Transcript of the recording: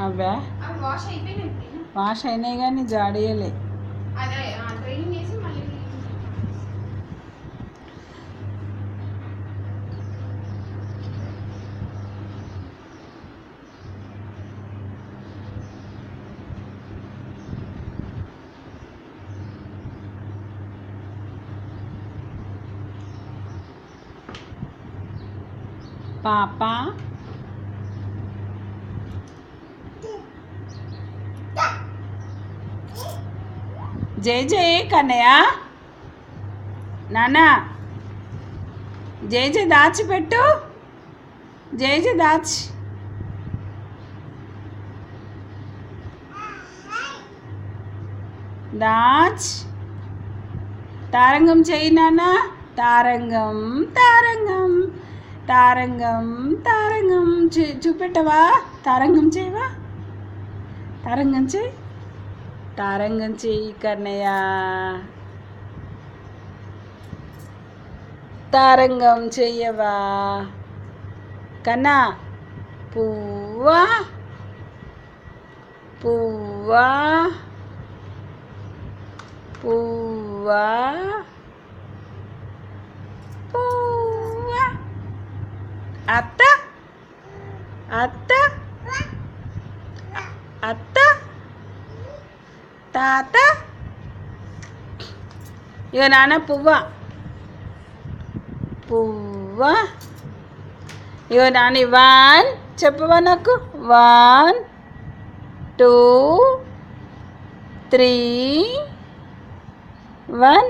అవా వాష్ అయినాయి కానీ జాడియలే. పాప జై జై కన్నయ్య నాన్న జై జై దాచిపెట్టు. జై జై దాచి దాచ్. తారంగం చెయ్యి నాన్న. తారంగం తారంగం తారంగం తారంగం చూపెట్టవా? తారంగం చేయవా? తారంగం చెయ్యి. తారంగం చెయ్యి కన్నయ్య. తారంగం చెయ్యవా కన్నా? పువ్వా పువ్వా పువ్వా పువ్వా. అత్త అత్త అత్త తాత. ఇక నాన్న పువ్వా పువ్వా. ఇగో నాని 1 చెప్పవా నాకు? 1 2 3 1